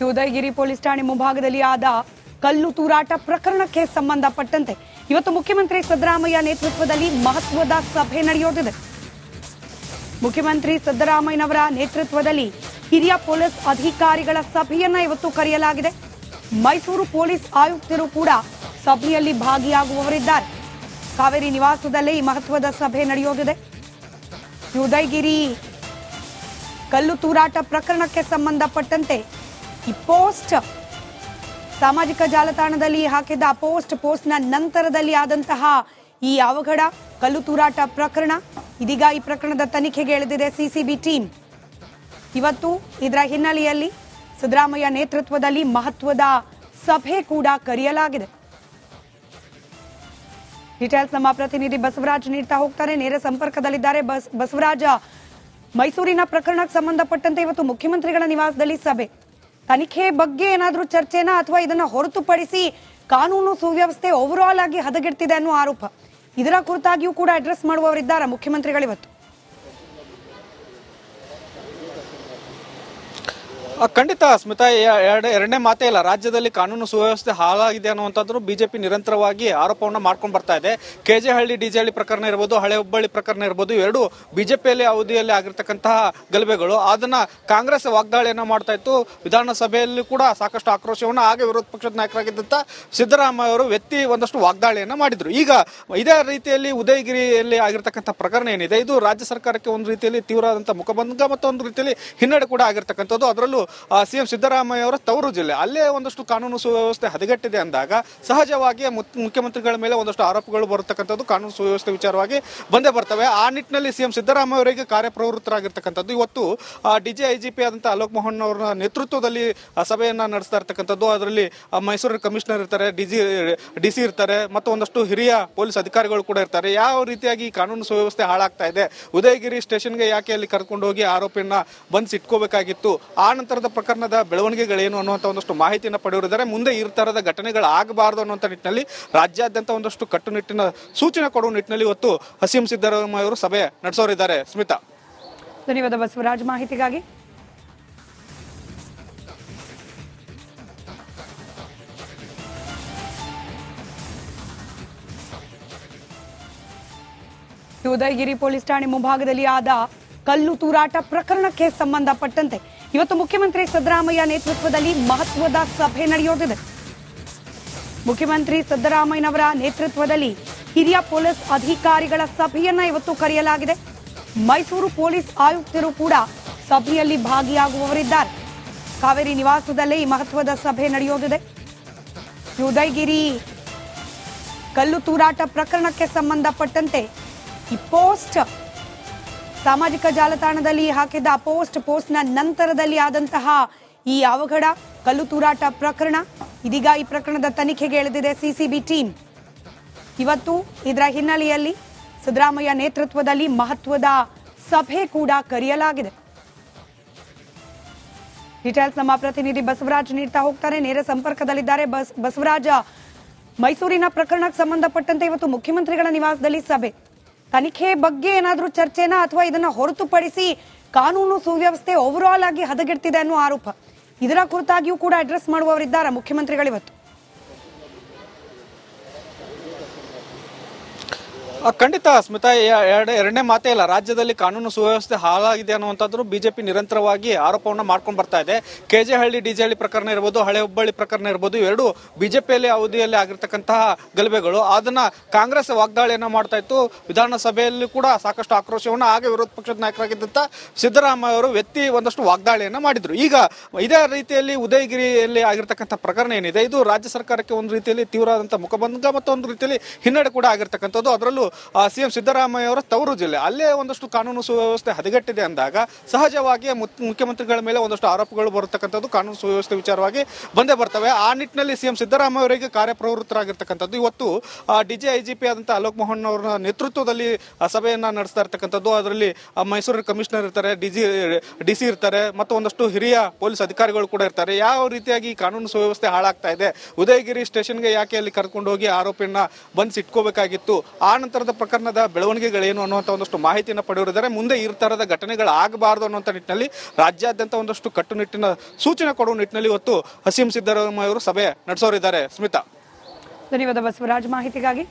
Udayagiri police ಠಾಣೆ ಮುಂಭಾಗದಲ್ಲಿ ಆದ ಕಲ್ಲು ತೂರಾಟ ಪ್ರಕರಣಕ್ಕೆ ಸಂಬಂಧಪಟ್ಟಂತೆ ಇವತ್ತು ಮುಖ್ಯಮಂತ್ರಿ ಸಿದ್ದರಾಮಯ್ಯ ನೇತೃತ್ವದಲ್ಲಿ ಮಹತ್ವದ ಸಭೆ ನಡೆಯೋದಿದೆ. ಮುಖ್ಯಮಂತ್ರಿ ಸಿದ್ದರಾಮಯ್ಯನವರ ನೇತೃತ್ವದಲ್ಲಿ ಹಿರಿಯ ಪೊಲೀಸ್ ಅಧಿಕಾರಿಗಳ ಸಭೆಯನ್ನ ಇವತ್ತು ಕರೆಯಲಾಗಿದೆ. ಮೈಸೂರು ಪೊಲೀಸ್ ಆಯುಕ್ತರು ಕೂಡ ಸಭೆಯಲ್ಲಿ ಭಾಗಿಯಾಗುವವರಿದ್ದಾರೆ. ಕಾವೇರಿ ನಿವಾಸದಲ್ಲೇ ಈ ಮಹತ್ವದ ಸಭೆ ನಡೆಯೋದಿದೆ. ಉದಯಗಿರಿ ಕಲ್ಲು ತೂರಾಟ ಪ್ರಕರಣಕ್ಕೆ ಸಂಬಂಧಪಟ್ಟಂತೆ ಈ ಪೋಸ್ಟ್ ಸಾಮಾಜಿಕ ಜಾಲತಾಣದಲ್ಲಿ ಹಾಕಿದ್ದ ಪೋಸ್ಟ್ನ ನಂತರದಲ್ಲಿ ಆದಂತಹ ಈ ಅವಘಡ ಕಲ್ಲು ತೂರಾಟ ಪ್ರಕರಣ ಇದೀಗ ಈ ಪ್ರಕರಣದ ತನಿಖೆಗೆ ಇಳಿದಿದೆ ಸಿಸಿಬಿ ಟೀಮ್. ಇವತ್ತು ಇದರ ಹಿನ್ನೆಲೆಯಲ್ಲಿ ಸಿದ್ದರಾಮಯ್ಯ ನೇತೃತ್ವದಲ್ಲಿ ಮಹತ್ವದ ಸಭೆ ಕೂಡ ಕರೆಯಲಾಗಿದೆ. ಡೀಟೇಲ್ಸ್ ನಮ್ಮ ಪ್ರತಿನಿಧಿ ಬಸವರಾಜ್ ನೀಡ್ತಾ ಹೋಗ್ತಾರೆ, ನೇರ ಸಂಪರ್ಕದಲ್ಲಿದ್ದಾರೆ. ಬಸವರಾಜ, ಮೈಸೂರಿನ ಪ್ರಕರಣಕ್ಕೆ ಸಂಬಂಧಪಟ್ಟಂತೆ ಇವತ್ತು ಮುಖ್ಯಮಂತ್ರಿಗಳ ನಿವಾಸದಲ್ಲಿ ಸಭೆ, ತನಿಖೆ ಬಗ್ಗೆ ಏನಾದರೂ ಚರ್ಚೆನಾ ಅಥವಾ ಇದನ್ನ ಹೊರತುಪಡಿಸಿ ಕಾನೂನು ಸುವ್ಯವಸ್ಥೆ ಓವರ್ ಆಲ್ ಆಗಿ ಹದಗೆಡ್ತಿದೆ ಅನ್ನೋ ಆರೋಪ, ಇದರ ಕುರಿತಾಗಿಯೂ ಕೂಡ ಅಡ್ರೆಸ್ ಮಾಡುವವರಿದ್ದಾರೆ ಮುಖ್ಯಮಂತ್ರಿಗಳಿವತ್ತು? ಖಂಡಿತ ಸ್ಮಿತಾ, ಎರಡನೇ ಮಾತೇ ಇಲ್ಲ. ರಾಜ್ಯದಲ್ಲಿ ಕಾನೂನು ಸುವ್ಯವಸ್ಥೆ ಹಾಳಾಗಿದೆ ಅನ್ನುವಂಥದ್ದು ಬಿಜೆಪಿ ನಿರಂತರವಾಗಿ ಆರೋಪವನ್ನು ಮಾಡ್ಕೊಂಡು ಬರ್ತಾ ಇದೆ. ಕೆಜೆಹಳ್ಳಿ ಡಿಜೆಹಳ್ಳಿ ಪ್ರಕರಣ ಇರ್ಬೋದು, ಹಳೆ ಹುಬ್ಬಳ್ಳಿ ಪ್ರಕರಣ ಇರ್ಬೋದು, ಇವೆರಡು ಬಿಜೆಪಿಯಲ್ಲಿ ಅವಧಿಯಲ್ಲಿ ಆಗಿರ್ತಕ್ಕಂತಹ ಗಲಭೆಗಳು. ಅದನ್ನ ಕಾಂಗ್ರೆಸ್ ವಾಗ್ದಾಳಿಯನ್ನ ಮಾಡ್ತಾ ಇತ್ತು. ವಿಧಾನಸಭೆಯಲ್ಲಿ ಕೂಡ ಸಾಕಷ್ಟು ಆಕ್ರೋಶವನ್ನು ಆಗ ವಿರೋಧ ಪಕ್ಷದ ನಾಯಕರಾಗಿದ್ದಂತ ಸಿದ್ದರಾಮಯ್ಯ ಅವರು ವ್ಯಕ್ತಿ ಒಂದಷ್ಟು ವಾಗ್ದಾಳಿಯನ್ನ ಮಾಡಿದ್ರು. ಈಗ ಇದೇ ರೀತಿಯಲ್ಲಿ ಉದಯಗಿರಿಯಲ್ಲಿ ಆಗಿರ್ತಕ್ಕಂಥ ಪ್ರಕರಣ ಏನಿದೆ, ಇದು ರಾಜ್ಯ ಸರ್ಕಾರಕ್ಕೆ ಒಂದು ರೀತಿಯಲ್ಲಿ ತೀವ್ರವಾದಂತಹ ಮುಖಭಂಗ ಮತ್ತು ಒಂದು ರೀತಿಯಲ್ಲಿ ಹಿನ್ನಡೆ ಕೂಡ ಆಗಿರ್ತಕ್ಕಂಥದ್ದು. ಅದರಲ್ಲೂ ಸಿಎಂ ಸಿದ್ದರಾಮಯ್ಯ ಅವರ ತವರು ಜಿಲ್ಲೆ, ಅಲ್ಲೇ ಒಂದಷ್ಟು ಕಾನೂನು ಸುವ್ಯವಸ್ಥೆ ಹದಗೆಟ್ಟಿದೆ ಅಂದಾಗ ಸಹಜವಾಗಿ ಮುಖ್ಯಮಂತ್ರಿಗಳ ಮೇಲೆ ಒಂದಷ್ಟು ಆರೋಪಗಳು ಬರತಕ್ಕಂಥದ್ದು ಕಾನೂನು ಸುವ್ಯವಸ್ಥೆ ವಿಚಾರವಾಗಿ ಬಂದೇ ಬರ್ತವೆ. ಆ ನಿಟ್ಟಿನಲ್ಲಿ ಸಿಎಂ ಸಿದ್ದರಾಮಯ್ಯ ಅವರಿಗೆ ಕಾರ್ಯಪ್ರವೃತ್ತರಾಗಿರ್ತಕ್ಕಂಥದ್ದು. ಇವತ್ತು DGIGP ಆದಂತಹ ಅಲೋಕ್ ಮೋಹನ್ ಅವರ ನೇತೃತ್ವದಲ್ಲಿ ಸಭೆಯನ್ನ ನಡೆಸ್ತಾ ಇರ್ತಕ್ಕಂಥದ್ದು. ಅದರಲ್ಲಿ ಮೈಸೂರು ಕಮಿಷನರ್ ಇರ್ತಾರೆ, DC ಇರ್ತಾರೆ, ಮತ್ತು ಒಂದಷ್ಟು ಹಿರಿಯ ಪೊಲೀಸ್ ಅಧಿಕಾರಿಗಳು ಕೂಡ ಇರ್ತಾರೆ. ಯಾವ ರೀತಿಯಾಗಿ ಕಾನೂನು ಸುವ್ಯವಸ್ಥೆ ಹಾಳಾಗ್ತಾ ಇದೆ, ಉದಯಗಿರಿ ಸ್ಟೇಷನ್ಗೆ ಯಾಕೆ ಅಲ್ಲಿ ಕರ್ಕೊಂಡು ಹೋಗಿ ಆರೋಪಿಯನ್ನ ಬಂಧಿಸಿಟ್ಕೋಬೇಕಾಗಿತ್ತು, ಆ ನಂತರದ ಪ್ರಕರಣದ ಬೆಳವಣಿಗೆಗಳೇನು ಅನ್ನುವಂಥ ಒಂದಷ್ಟು ಮಾಹಿತಿಯನ್ನು ಪಡೆಯುವುದಾರೆ. ಮುಂದೆ ಈ ತರಹದ ಘಟನೆಗಳು ಆಗಬಾರದು ಅನ್ನುವಂಥ ನಿಟ್ಟಿನಲ್ಲಿ ರಾಜ್ಯಾದ್ಯಂತ ಒಂದಷ್ಟು ಕಟ್ಟುನಿಟ್ಟಿನ ಸೂಚನೆ ಕೊಡುವ ನಿಟ್ಟಿನಲ್ಲಿ ಇವತ್ತು ಸಿಎಂ ಸಿದ್ದರಾಮಯ್ಯ ಅವರು ಸಭೆ ನಡೆಸೋರಿದ್ದಾರೆ. ಸ್ಮಿತಾ, ಧನ್ಯವಾದ ಬಸವರಾಜ್ ಮಾಹಿತಿಗಾಗಿ. ಉದಯಗಿರಿ ಪೊಲೀಸ್ ಠಾಣೆ ಮುಂಭಾಗದಲ್ಲಿ ಆದ ಕಲ್ಲು ತೂರಾಟ ಪ್ರಕರಣಕ್ಕೆ ಸಂಬಂಧಪಟ್ಟಂತೆ ಇವತ್ತು ಮುಖ್ಯಮಂತ್ರಿ ಸಿದ್ದರಾಮಯ್ಯ ನೇತೃತ್ವದಲ್ಲಿ ಮಹತ್ವದ ಸಭೆ ನಡೆಯೋದಿದೆ. ಮುಖ್ಯಮಂತ್ರಿ ಸಿದ್ದರಾಮಯ್ಯನವರ ನೇತೃತ್ವದಲ್ಲಿ ಹಿರಿಯ ಪೊಲೀಸ್ ಅಧಿಕಾರಿಗಳ ಸಭೆಯನ್ನ ಇವತ್ತು ಕರೆಯಲಾಗಿದೆ. ಮೈಸೂರು ಪೊಲೀಸ್ ಆಯುಕ್ತರು ಕೂಡ ಸಭೆಯಲ್ಲಿ ಭಾಗಿಯಾಗುವವರಿದ್ದಾರೆ. ಕಾವೇರಿ ನಿವಾಸದಲ್ಲೇ ಈ ಮಹತ್ವದ ಸಭೆ ನಡೆಯೋದಿದೆ. ಉದಯಗಿರಿ ಕಲ್ಲು ತೂರಾಟ ಪ್ರಕರಣಕ್ಕೆ ಸಂಬಂಧಪಟ್ಟಂತೆ ಈ ಪೋಸ್ಟ್ ಸಾಮಾಜಿಕ ಜಾಲತಾಣದಲ್ಲಿ ಹಾಕಿದ್ದ ಪೋಸ್ಟ್ನ ನಂತರದಲ್ಲಿ ಆದಂತಹ ಈ ಅವಘಡ ಕಲ್ಲು ತೂರಾಟ ಪ್ರಕರಣ ಇದೀಗ ಈ ಪ್ರಕರಣದ ತನಿಖೆಗೆ ಇಳಿದಿದೆ ಸಿಸಿಬಿ ಟೀಮ್. ಇವತ್ತು ಇದರ ಹಿನ್ನೆಲೆಯಲ್ಲಿ ಸಿದ್ದರಾಮಯ್ಯ ನೇತೃತ್ವದಲ್ಲಿ ಮಹತ್ವದ ಸಭೆ ಕೂಡ ಕರೆಯಲಾಗಿದೆ. ಡೀಟೇಲ್ಸ್ ನಮ್ಮ ಪ್ರತಿನಿಧಿ ಬಸವರಾಜ್ ನೀಡ್ತಾ ಹೋಗ್ತಾರೆ, ನೇರ ಸಂಪರ್ಕದಲ್ಲಿದ್ದಾರೆ. ಬಸವರಾಜ, ಮೈಸೂರಿನ ಪ್ರಕರಣಕ್ಕೆ ಸಂಬಂಧಪಟ್ಟಂತೆ ಇವತ್ತು ಮುಖ್ಯಮಂತ್ರಿಗಳ ನಿವಾಸದಲ್ಲಿ ಸಭೆ, ತನಿಖೆ ಬಗ್ಗೆ ಏನಾದರೂ ಚರ್ಚೆನಾ ಅಥವಾ ಇದನ್ನ ಹೊರತುಪಡಿಸಿ ಕಾನೂನು ಸುವ್ಯವಸ್ಥೆ ಓವರ್ ಆಲ್ ಆಗಿ ಹದಗೆಡ್ತಿದೆ ಅನ್ನೋ ಆರೋಪ, ಇದರ ಕುರಿತಾಗಿಯೂ ಕೂಡ ಅಡ್ರೆಸ್ ಮಾಡುವವರಿದ್ದಾರೆ ಮುಖ್ಯಮಂತ್ರಿಗಳಿವತ್ತು? ಖಂಡಿತ ಸ್ಮಿತಾ, ಎರಡನೇ ಮಾತೇ ಇಲ್ಲ. ರಾಜ್ಯದಲ್ಲಿ ಕಾನೂನು ಸುವ್ಯವಸ್ಥೆ ಹಾಳಾಗಿದೆ ಅನ್ನುವಂಥದ್ದು ಬಿಜೆಪಿ ನಿರಂತರವಾಗಿ ಆರೋಪವನ್ನು ಮಾಡ್ಕೊಂಡು ಬರ್ತಾ ಇದೆ. ಕೆಜೆಹಳ್ಳಿ ಡಿಜೆಹಳ್ಳಿ ಪ್ರಕರಣ ಇರ್ಬೋದು, ಹಳೆ ಹುಬ್ಬಳ್ಳಿ ಪ್ರಕರಣ ಇರ್ಬೋದು, ಇವೆರಡು ಬಿಜೆಪಿಯಲ್ಲಿ ಅವಧಿಯಲ್ಲಿ ಆಗಿರ್ತಕ್ಕಂತಹ ಗಲಭೆಗಳು. ಅದನ್ನ ಕಾಂಗ್ರೆಸ್ ವಾಗ್ದಾಳಿಯನ್ನ ಮಾಡ್ತಾ ಇತ್ತು. ವಿಧಾನಸಭೆಯಲ್ಲಿ ಕೂಡ ಸಾಕಷ್ಟು ಆಕ್ರೋಶವನ್ನು ಆಗ ವಿರೋಧ ಪಕ್ಷದ ನಾಯಕರಾಗಿದ್ದಂತ ಸಿದ್ದರಾಮಯ್ಯ ಅವರು ವ್ಯಕ್ತಿ ಒಂದಷ್ಟು ವಾಗ್ದಾಳಿಯನ್ನ ಮಾಡಿದ್ರು. ಈಗ ಇದೇ ರೀತಿಯಲ್ಲಿ ಉದಯಗಿರಿಯಲ್ಲಿ ಆಗಿರ್ತಕ್ಕಂಥ ಪ್ರಕರಣ ಏನಿದೆ, ಇದು ರಾಜ್ಯ ಸರ್ಕಾರಕ್ಕೆ ಒಂದು ರೀತಿಯಲ್ಲಿ ತೀವ್ರವಾದಂತಹ ಮುಖಭಂಗ ಮತ್ತು ಒಂದು ರೀತಿಯಲ್ಲಿ ಹಿನ್ನಡೆ ಕೂಡ ಆಗಿರ್ತಕ್ಕಂಥದ್ದು. ಅದರಲ್ಲೂ ಸಿಎಂ ಸಿದ್ದರಾಮಯ್ಯ ಅವರ ತವರು ಜಿಲ್ಲೆ, ಅಲ್ಲೇ ಒಂದಷ್ಟು ಕಾನೂನು ಸುವ್ಯವಸ್ಥೆ ಹದಗೆಟ್ಟಿದೆ ಅಂದಾಗ ಸಹಜವಾಗಿ ಮುಖ್ಯಮಂತ್ರಿಗಳ ಮೇಲೆ ಒಂದಷ್ಟು ಆರೋಪಗಳು ಬರತಕ್ಕಂಥದ್ದು ಕಾನೂನು ಸುವ್ಯವಸ್ಥೆ ವಿಚಾರವಾಗಿ ಬಂದೇ ಬರ್ತವೆ. ಆ ನಿಟ್ಟಿನಲ್ಲಿ ಸಿಎಂ ಸಿದ್ದರಾಮಯ್ಯ ಅವರಿಗೆ ಕಾರ್ಯಪ್ರವೃತ್ತರಾಗಿರ್ತಕ್ಕಂಥದ್ದು. ಇವತ್ತು DGIGP ಆದಂತಹ ಅಲೋಕ್ ಮೋಹನ್ ಅವರ ನೇತೃತ್ವದಲ್ಲಿ ಸಭೆಯನ್ನ ನಡೆಸ್ತಾ ಇರ್ತಕ್ಕಂಥದ್ದು. ಅದರಲ್ಲಿ ಮೈಸೂರು ಕಮಿಷನರ್ ಇರ್ತಾರೆ, DC ಇರ್ತಾರೆ, ಮತ್ತು ಒಂದಷ್ಟು ಹಿರಿಯ ಪೊಲೀಸ್ ಅಧಿಕಾರಿಗಳು ಕೂಡ ಇರ್ತಾರೆ. ಯಾವ ರೀತಿಯಾಗಿ ಕಾನೂನು ಸುವ್ಯವಸ್ಥೆ ಹಾಳಾಗ್ತಾ ಇದೆ, ಉದಯಗಿರಿ ಸ್ಟೇಷನ್ಗೆ ಯಾಕೆ ಅಲ್ಲಿ ಕರ್ಕೊಂಡು ಹೋಗಿ ಆರೋಪಿಯನ್ನ ಬಂಧಿಸಿಟ್ಕೋಬೇಕಾಗಿತ್ತು, ಆ ನಂತರ ನಂತರದ ಪ್ರಕರಣದ ಬೆಳವಣಿಗೆಗಳೇನು ಅನ್ನುವಂಥ ಒಂದಷ್ಟು ಮಾಹಿತಿಯನ್ನು ಪಡೆಯುತ್ತಿದ್ದಾರೆ. ಮುಂದೆ ಈ ತರಹದ ಘಟನೆಗಳಾಗಬಾರದು ಅನ್ನುವಂಥ ನಿಟ್ಟಿನಲ್ಲಿ ರಾಜ್ಯಾದ್ಯಂತ ಒಂದಷ್ಟು ಕಟ್ಟುನಿಟ್ಟಿನ ಸೂಚನೆ ಕೊಡುವ ನಿಟ್ಟಿನಲ್ಲಿ ಇವತ್ತು ಸಿಎಂ ಸಿದ್ದರಾಮಯ್ಯ ಅವರು ಸಭೆ ನಡೆಸೋರಿದ್ದಾರೆ. ಸ್ಮಿತಾ, ಧನ್ಯವಾದ ಬಸವರಾಜ್ ಮಾಹಿತಿಗಾಗಿ.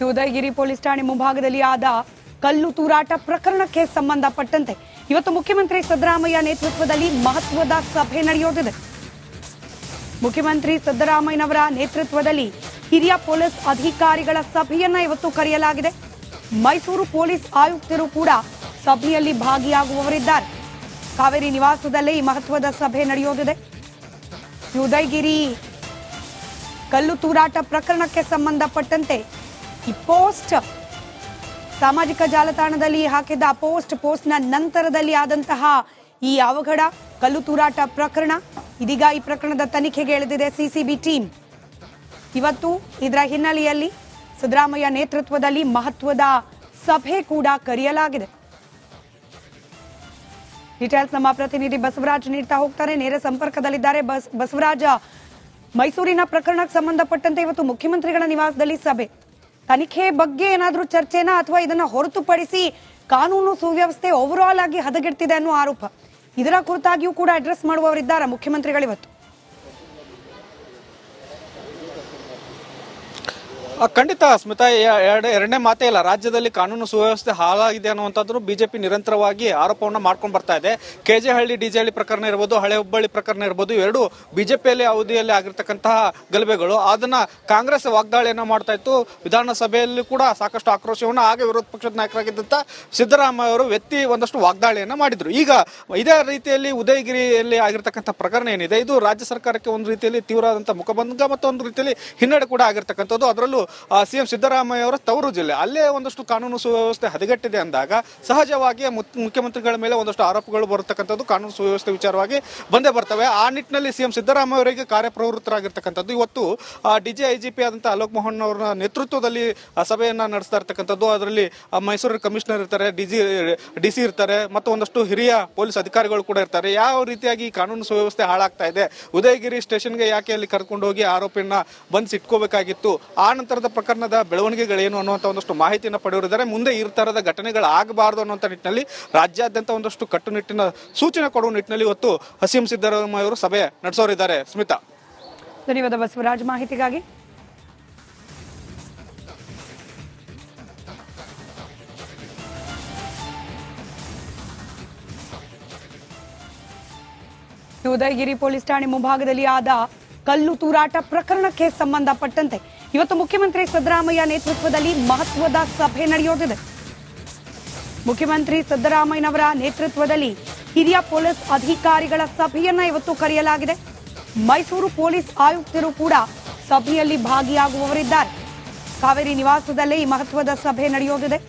ಉದಯಗಿರಿ ಪೊಲೀಸ್ ಠಾಣೆ ಮುಂಭಾಗದಲ್ಲಿ ಆದ ಕಲ್ಲು ತೂರಾಟ ಪ್ರಕರಣಕ್ಕೆ ಸಂಬಂಧಪಟ್ಟಂತೆ ಇವತ್ತು ಮುಖ್ಯಮಂತ್ರಿ ಸಿದ್ದರಾಮಯ್ಯ ನೇತೃತ್ವದಲ್ಲಿ ಮಹತ್ವದ ಸಭೆ ನಡೆಯೋದಿದೆ. ಮುಖ್ಯಮಂತ್ರಿ ಸಿದ್ದರಾಮಯ್ಯನವರ ನೇತೃತ್ವದಲ್ಲಿ ಹಿರಿಯ ಪೊಲೀಸ್ ಅಧಿಕಾರಿಗಳ ಸಭೆಯನ್ನ ಇವತ್ತು ಕರೆಯಲಾಗಿದೆ. ಮೈಸೂರು ಪೊಲೀಸ್ ಆಯುಕ್ತರು ಕೂಡ ಸಭೆಯಲ್ಲಿ ಭಾಗಿಯಾಗುವವರಿದ್ದಾರೆ. ಕಾವೇರಿ ನಿವಾಸದಲ್ಲೇ ಈ ಮಹತ್ವದ ಸಭೆ ನಡೆಯೋದಿದೆ. ಉದಯಗಿರಿ ಕಲ್ಲು ತೂರಾಟ ಪ್ರಕರಣಕ್ಕೆ ಸಂಬಂಧಪಟ್ಟಂತೆ ಈ ಪೋಸ್ಟ್ ಸಾಮಾಜಿಕ ಜಾಲತಾಣದಲ್ಲಿ ಹಾಕಿದ್ದ ಪೋಸ್ಟ್ನ ನಂತರದಲ್ಲಿ ಆದಂತಹ ಈ ಅವಘಡ ಕಲ್ಲು ತೂರಾಟ ಪ್ರಕರಣ, ಇದೀಗ ಈ ಪ್ರಕರಣದ ತನಿಖೆಗೆ ಇಳಿದಿದೆ ಸಿಸಿಬಿ ಟೀಮ್. ಇವತ್ತು ಇದರ ಹಿನ್ನೆಲೆಯಲ್ಲಿ ಸಿದ್ದರಾಮಯ್ಯ ನೇತೃತ್ವದಲ್ಲಿ ಮಹತ್ವದ ಸಭೆ ಕೂಡ ಕರೆಯಲಾಗಿದೆ. ಡೀಟೇಲ್ಸ್ ನಮ್ಮ ಪ್ರತಿನಿಧಿ ಬಸವರಾಜ್ ನೀಡ್ತಾ ಹೋಗ್ತಾರೆ, ನೇರ ಸಂಪರ್ಕದಲ್ಲಿದ್ದಾರೆ. ಬಸವರಾಜ, ಮೈಸೂರಿನ ಪ್ರಕರಣಕ್ಕೆ ಸಂಬಂಧಪಟ್ಟಂತೆ ಇವತ್ತು ಮುಖ್ಯಮಂತ್ರಿಗಳ ನಿವಾಸದಲ್ಲಿ ಸಭೆ, ತನಿಖೆ ಬಗ್ಗೆ ಏನಾದರೂ ಚರ್ಚೆನಾ ಅಥವಾ ಇದನ್ನ ಹೊರತುಪಡಿಸಿ ಕಾನೂನು ಸುವ್ಯವಸ್ಥೆ ಓವರ್ ಆಲ್ ಆಗಿ ಹದಗೆಡ್ತಿದೆ ಅನ್ನೋ ಆರೋಪ, ಇದರ ಕುರಿತಾಗಿಯೂ ಕೂಡ ಅಡ್ರೆಸ್ ಮಾಡುವವರಿದ್ದಾರೆ ಮುಖ್ಯಮಂತ್ರಿಗಳಿವತ್ತು? ಖಂಡಿತ ಸ್ಮಿತಾ, ಎರಡನೇ ಮಾತೇ ಇಲ್ಲ. ರಾಜ್ಯದಲ್ಲಿ ಕಾನೂನು ಸುವ್ಯವಸ್ಥೆ ಹಾಳಾಗಿದೆ ಅನ್ನುವಂಥದ್ದು ಬಿಜೆಪಿ ನಿರಂತರವಾಗಿ ಆರೋಪವನ್ನು ಮಾಡ್ಕೊಂಡು ಬರ್ತಾ ಇದೆ. ಕೆಜೆಹಳ್ಳಿ ಡಿಜೆಹಳ್ಳಿ ಪ್ರಕರಣ ಇರ್ಬೋದು, ಹಳೆ ಹುಬ್ಬಳ್ಳಿ ಪ್ರಕರಣ ಇರ್ಬೋದು, ಇವೆರಡು ಬಿಜೆಪಿಯಲ್ಲಿ ಅವಧಿಯಲ್ಲಿ ಆಗಿರ್ತಕ್ಕಂತಹ ಗಲಭೆಗಳು. ಅದನ್ನ ಕಾಂಗ್ರೆಸ್ ವಾಗ್ದಾಳಿಯನ್ನ ಮಾಡ್ತಾ ಇತ್ತು. ವಿಧಾನಸಭೆಯಲ್ಲಿ ಕೂಡ ಸಾಕಷ್ಟು ಆಕ್ರೋಶವನ್ನು ಆಗ ವಿರೋಧ ಪಕ್ಷದ ನಾಯಕರಾಗಿದ್ದಂತ ಸಿದ್ದರಾಮಯ್ಯ ಅವರು ವ್ಯಕ್ತಿ ಒಂದಷ್ಟು ವಾಗ್ದಾಳಿಯನ್ನ ಮಾಡಿದ್ರು. ಈಗ ಇದೇ ರೀತಿಯಲ್ಲಿ ಉದಯಗಿರಿಯಲ್ಲಿ ಆಗಿರ್ತಕ್ಕಂಥ ಪ್ರಕರಣ ಏನಿದೆ, ಇದು ರಾಜ್ಯ ಸರ್ಕಾರಕ್ಕೆ ಒಂದು ರೀತಿಯಲ್ಲಿ ತೀವ್ರವಾದಂತಹ ಮುಖಭಂಗ ಮತ್ತು ಒಂದು ರೀತಿಯಲ್ಲಿ ಹಿನ್ನಡೆ ಕೂಡ ಆಗಿರ್ತಕ್ಕಂಥದ್ದು. ಅದರಲ್ಲೂ ಸಿಎಂ ಸಿದ್ದರಾಮಯ್ಯ ಅವರ ತವರು ಜಿಲ್ಲೆ, ಅಲ್ಲೇ ಒಂದಷ್ಟು ಕಾನೂನು ಸುವ್ಯವಸ್ಥೆ ಹದಗೆಟ್ಟಿದೆ ಅಂದಾಗ ಸಹಜವಾಗಿ ಮುಖ್ಯಮಂತ್ರಿಗಳ ಮೇಲೆ ಒಂದಷ್ಟು ಆರೋಪಗಳು ಬರತಕ್ಕಂಥದ್ದು ಕಾನೂನು ಸುವ್ಯವಸ್ಥೆ ವಿಚಾರವಾಗಿ ಬಂದೇ ಬರ್ತವೆ. ಆ ನಿಟ್ಟಿನಲ್ಲಿ ಸಿಎಂ ಸಿದ್ದರಾಮಯ್ಯ ಅವರಿಗೆ ಕಾರ್ಯಪ್ರವೃತ್ತರಾಗಿರ್ತಕ್ಕಂಥದ್ದು. ಇವತ್ತು DGIGP ಆದಂತಹ ಅಲೋಕ್ ಮೋಹನ್ ಅವರ ನೇತೃತ್ವದಲ್ಲಿ ಸಭೆಯನ್ನ ನಡೆಸ್ತಾ ಇರ್ತಕ್ಕಂಥದ್ದು. ಅದರಲ್ಲಿ ಮೈಸೂರು ಕಮಿಷನರ್ ಇರ್ತಾರೆ, DC ಇರ್ತಾರೆ, ಮತ್ತು ಒಂದಷ್ಟು ಹಿರಿಯ ಪೊಲೀಸ್ ಅಧಿಕಾರಿಗಳು ಕೂಡ ಇರ್ತಾರೆ. ಯಾವ ರೀತಿಯಾಗಿ ಕಾನೂನು ಸುವ್ಯವಸ್ಥೆ ಹಾಳಾಗ್ತಾ ಇದೆ, ಉದಯಗಿರಿ ಸ್ಟೇಷನ್ಗೆ ಯಾಕೆ ಅಲ್ಲಿ ಕರ್ಕೊಂಡು ಹೋಗಿ ಆರೋಪಿಯನ್ನ ಬಂಧಿಸಿಟ್ಕೋಬೇಕಾಗಿತ್ತು, ಆ ನಂತರದ ಪ್ರಕರಣದ ಬೆಳವಣಿಗೆಗಳೇನು ಅನ್ನುವಂಥ ಒಂದಷ್ಟು ಮಾಹಿತಿಯನ್ನು ಪಡೆಯುತ್ತಿದ್ದಾರೆ. ಮುಂದೆ ಈ ತರಹದ ಘಟನೆಗಳಾಗಬಾರದು ಅನ್ನುವಂಥ ನಿಟ್ಟಿನಲ್ಲಿ ರಾಜ್ಯಾದ್ಯಂತ ಒಂದಷ್ಟು ಕಟ್ಟುನಿಟ್ಟಿನ ಸೂಚನೆ ಕೊಡುವ ನಿಟ್ಟಿನಲ್ಲಿ ಇವತ್ತು ಸಿಎಂ ಸಿದ್ದರಾಮಯ್ಯ ಅವರು ಸಭೆ ನಡೆಸೋರಿದ್ದಾರೆ. ಸ್ಮಿತಾ, ಧನ್ಯವಾದ ಬಸವರಾಜ್ ಮಾಹಿತಿಗಾಗಿ. ಉದಯಗಿರಿ ಪೊಲೀಸ್ ಠಾಣೆ ಮುಂಭಾಗದಲ್ಲಿ ಆದ ಕಲ್ಲು ತೂರಾಟ ಪ್ರಕರಣಕ್ಕೆ ಸಂಬಂಧಪಟ್ಟಂತೆ ಇವತ್ತು ಮುಖ್ಯಮಂತ್ರಿ ಸಿದ್ದರಾಮಯ್ಯ ನೇತೃತ್ವದಲ್ಲಿ ಮಹತ್ವದ ಸಭೆ ನಡೆಯೋದಿದೆ. ಮುಖ್ಯಮಂತ್ರಿ ಸಿದ್ದರಾಮಯ್ಯನವರ ನೇತೃತ್ವದಲ್ಲಿ ಹಿರಿಯ ಪೊಲೀಸ್ ಅಧಿಕಾರಿಗಳ ಸಭೆಯನ್ನ ಇವತ್ತು ಕರೆಯಲಾಗಿದೆ. ಮೈಸೂರು ಪೊಲೀಸ್ ಆಯುಕ್ತರು ಕೂಡ ಸಭೆಯಲ್ಲಿ ಭಾಗಿಯಾಗುವವರಿದ್ದಾರೆ. ಕಾವೇರಿ ನಿವಾಸದಲ್ಲೇ ಈ ಮಹತ್ವದ ಸಭೆ ನಡೆಯೋದಿದೆ.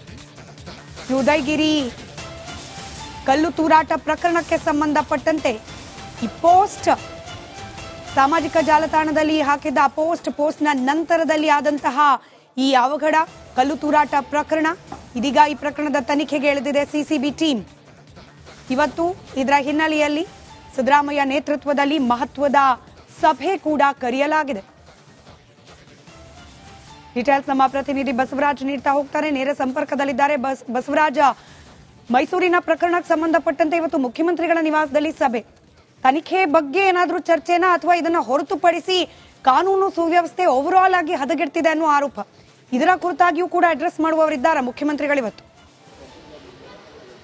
ಉದಯಗಿರಿ ಕಲ್ಲು ತೂರಾಟ ಪ್ರಕರಣಕ್ಕೆ ಸಂಬಂಧಪಟ್ಟಂತೆ ಈ ಪೋಸ್ಟ್ ಸಾಮಾಜಿಕ ಜಾಲತಾಣದಲ್ಲಿ ಹಾಕಿದ್ದ ಪೋಸ್ಟ್ನ ನಂತರದಲ್ಲಿ ಆದಂತಹ ಈ ಅವಘಡ ಕಲ್ಲು ತೂರಾಟ ಪ್ರಕರಣ, ಇದೀಗ ಈ ಪ್ರಕರಣದ ತನಿಖೆಗೆ ಇಳಿದಿದೆ ಸಿಸಿಬಿ ಟೀಮ್. ಇವತ್ತು ಇದರ ಹಿನ್ನೆಲೆಯಲ್ಲಿ ಸಿದ್ದರಾಮಯ್ಯ ನೇತೃತ್ವದಲ್ಲಿ ಮಹತ್ವದ ಸಭೆ ಕೂಡ ಕರೆಯಲಾಗಿದೆ. ಡೀಟೇಲ್ಸ್ ನಮ್ಮ ಪ್ರತಿನಿಧಿ ಬಸವರಾಜ್ ನೀಡ್ತಾ ಹೋಗ್ತಾರೆ, ನೇರ ಸಂಪರ್ಕದಲ್ಲಿದ್ದಾರೆ. ಬಸವರಾಜ, ಮೈಸೂರಿನ ಪ್ರಕರಣಕ್ಕೆ ಸಂಬಂಧಪಟ್ಟಂತೆ ಇವತ್ತು ಮುಖ್ಯಮಂತ್ರಿಗಳ ನಿವಾಸದಲ್ಲಿ ಸಭೆ, ತನಿಖೆ ಬಗ್ಗೆ ಏನಾದರೂ ಚರ್ಚೆನಾ ಅಥವಾ ಇದನ್ನ ಹೊರತುಪಡಿಸಿ ಕಾನೂನು ಸುವ್ಯವಸ್ಥೆ ಓವರ್ ಆಲ್ ಆಗಿ ಹದಗೆಡ್ತಿದೆ ಅನ್ನೋ ಆರೋಪ, ಇದರ ಕುರಿತಾಗಿಯೂ ಕೂಡ ಅಡ್ರೆಸ್ ಮಾಡುವವರಿದ್ದಾರೆ ಮುಖ್ಯಮಂತ್ರಿಗಳಿವತ್ತು?